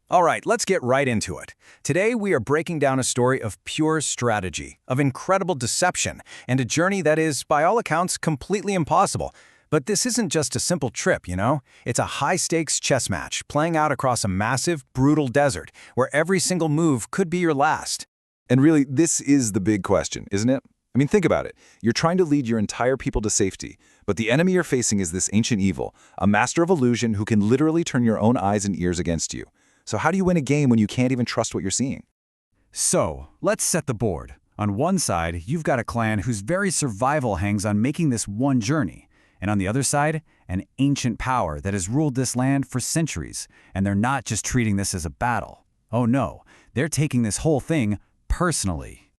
All right, let's get right into it. Today, we are breaking down a story of pure strategy, of incredible deception, and a journey that is, by all accounts, completely impossible. But this isn't just a simple trip, you know? It's a high-stakes chess match playing out across a massive, brutal desert where every single move could be your last. And really, this is the big question, isn't it? I mean, think about it. You're trying to lead your entire people to safety, but the enemy you're facing is this ancient evil, a master of illusion who can literally turn your own eyes and ears against you. So how do you win a game when you can't even trust what you're seeing? So, let's set the board. On one side, you've got a clan whose very survival hangs on making this one journey. And on the other side, an ancient power that has ruled this land for centuries, and they're not just treating this as a battle. Oh no, they're taking this whole thing personally.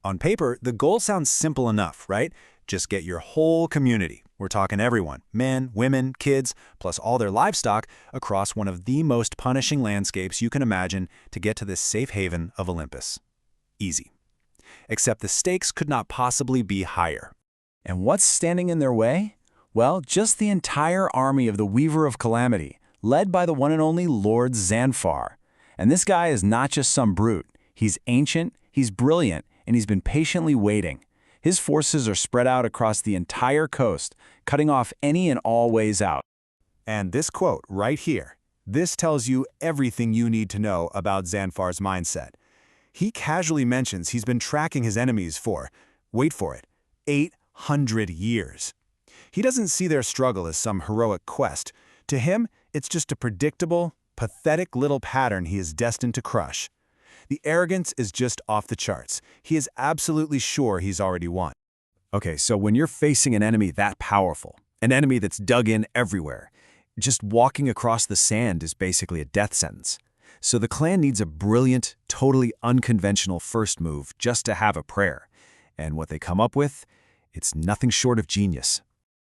On paper, the goal sounds simple enough, right? Just get your whole community. We're talking everyone, men, women, kids, plus all their livestock, across one of the most punishing landscapes you can imagine to get to this safe haven of Olympus. Easy. Except the stakes could not possibly be higher. And what's standing in their way? Well, just the entire army of the Weaver of Calamity, led by the one and only Lord Zanfar. And this guy is not just some brute. He's ancient, he's brilliant, and he's been patiently waiting. His forces are spread out across the entire coast, cutting off any and all ways out. And this quote right here, this tells you everything you need to know about Zanfar's mindset. He casually mentions he's been tracking his enemies for, wait for it, 800 years. He doesn't see their struggle as some heroic quest. To him, it's just a predictable, pathetic little pattern he is destined to crush. The arrogance is just off the charts. He is absolutely sure he's already won. Okay, so when you're facing an enemy that powerful, an enemy that's dug in everywhere, just walking across the sand is basically a death sentence. So the clan needs a brilliant, totally unconventional first move just to have a prayer. And what they come up with, it's nothing short of genius.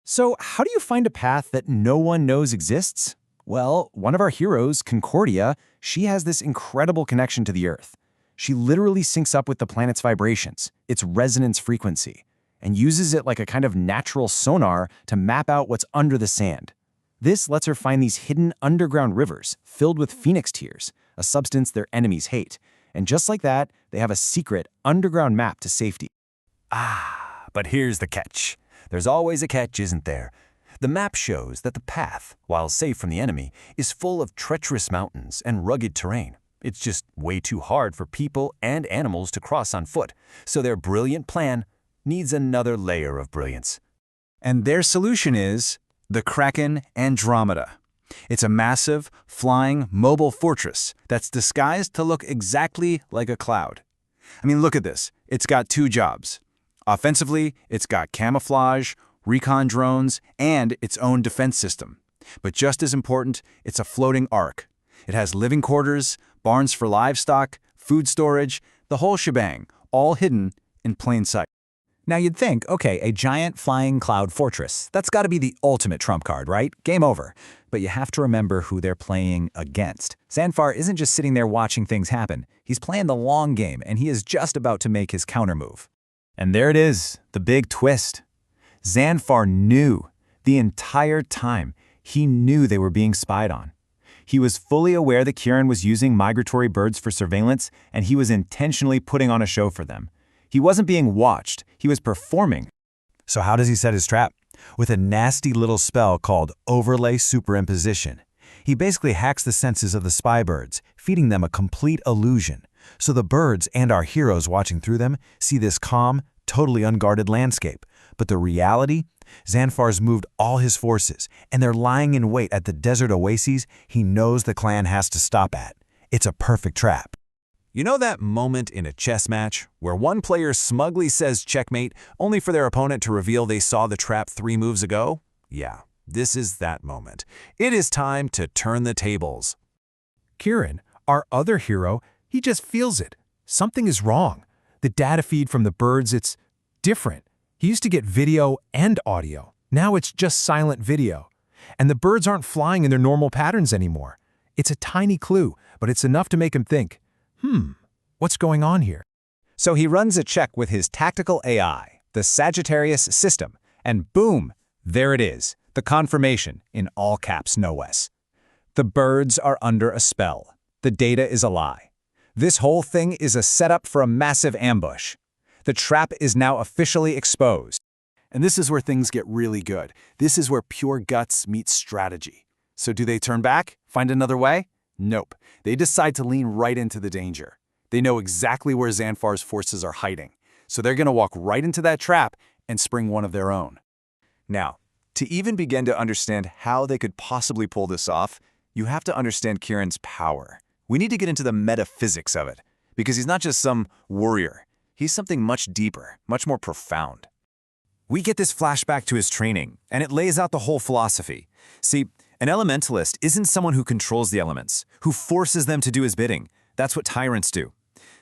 So how do you find a path that no one knows exists? Well, one of our heroes, Concordia, she has this incredible connection to the Earth. She literally syncs up with the planet's vibrations, its resonance frequency, and uses it like a kind of natural sonar to map out what's under the sand. This lets her find these hidden underground rivers filled with phoenix tears, a substance their enemies hate. And just like that, they have a secret underground map to safety. But here's the catch. There's always a catch, isn't there? The map shows that the path, while safe from the enemy, is full of treacherous mountains and rugged terrain. It's just way too hard for people and animals to cross on foot, so their brilliant plan needs another layer of brilliance. And their solution is the Kraken Andromeda. It's a massive, flying, mobile fortress that's disguised to look exactly like a cloud. I mean, look at this. It's got two jobs. Offensively, it's got camouflage, recon drones, and its own defense system. But just as important, it's a floating ark. It has living quarters, barns for livestock, food storage, the whole shebang, all hidden in plain sight. Now you'd think, okay, a giant flying cloud fortress, that's got to be the ultimate trump card, right? Game over. But you have to remember who they're playing against. Zanfar isn't just sitting there watching things happen. He's playing the long game, and he is just about to make his countermove. And there it is, the big twist. Zanfar knew the entire time. He knew they were being spied on. He was fully aware that Kiran was using migratory birds for surveillance, and he was intentionally putting on a show for them. He wasn't being watched, he was performing. So how does he set his trap? With a nasty little spell called Overlay Superimposition. He basically hacks the senses of the spy birds, feeding them a complete illusion. So the birds and our heroes watching through them see this calm, totally unguarded landscape. But the reality? Zanfar's moved all his forces, and they're lying in wait at the desert oases he knows the clan has to stop at. It's a perfect trap. You know that moment in a chess match where one player smugly says checkmate only for their opponent to reveal they saw the trap 3 moves ago? Yeah, this is that moment. It is time to turn the tables. Kiran, our other hero, he just feels it. Something is wrong. The data feed from the birds, it's different. He used to get video and audio. Now it's just silent video. And the birds aren't flying in their normal patterns anymore. It's a tiny clue, but it's enough to make him think, what's going on here? So he runs a check with his tactical AI, the Sagittarius system, and boom, there it is, the confirmation, in all caps no less. The birds are under a spell. The data is a lie. This whole thing is a setup for a massive ambush. The trap is now officially exposed. And this is where things get really good. This is where pure guts meets strategy. So do they turn back? Find another way? Nope. They decide to lean right into the danger. They know exactly where Xanfar's forces are hiding. So they're going to walk right into that trap and spring one of their own. Now, to even begin to understand how they could possibly pull this off, you have to understand Kieran's power. We need to get into the metaphysics of it, because he's not just some warrior. He's something much deeper, much more profound. We get this flashback to his training, and it lays out the whole philosophy. See, an elementalist isn't someone who controls the elements, who forces them to do his bidding. That's what tyrants do.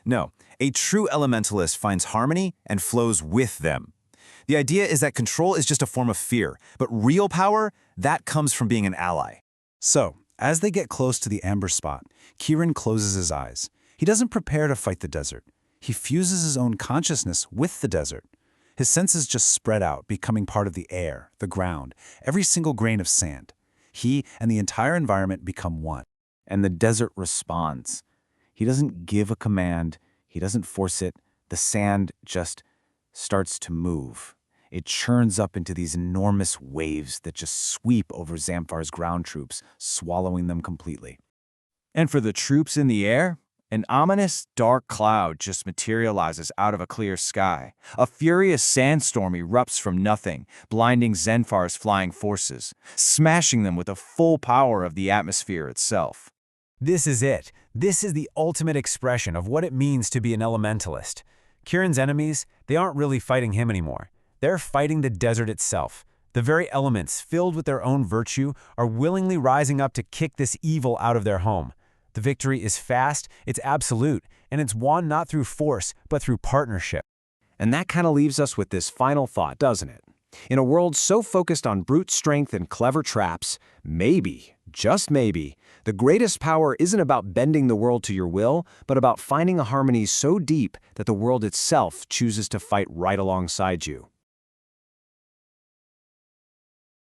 No, a true elementalist finds harmony and flows with them. The idea is that control is just a form of fear, but real power, that comes from being an ally. So, as they get close to the amber spot, Kieran closes his eyes. He doesn't prepare to fight the desert. He fuses his own consciousness with the desert. His senses just spread out, becoming part of the air, the ground, every single grain of sand. He and the entire environment become one. And the desert responds. He doesn't give a command. He doesn't force it. The sand just starts to move. It churns up into these enormous waves that just sweep over Xanfar's ground troops, swallowing them completely. And for the troops in the air, an ominous, dark cloud just materializes out of a clear sky. A furious sandstorm erupts from nothing, blinding Xanfar's flying forces, smashing them with the full power of the atmosphere itself. This is it. This is the ultimate expression of what it means to be an elementalist. Kieran's enemies, they aren't really fighting him anymore. They're fighting the desert itself. The very elements, filled with their own virtue, are willingly rising up to kick this evil out of their home. The victory is fast, it's absolute, and it's won not through force, but through partnership. And that kind of leaves us with this final thought, doesn't it? In a world so focused on brute strength and clever traps, maybe, just maybe, the greatest power isn't about bending the world to your will, but about finding a harmony so deep that the world itself chooses to fight right alongside you.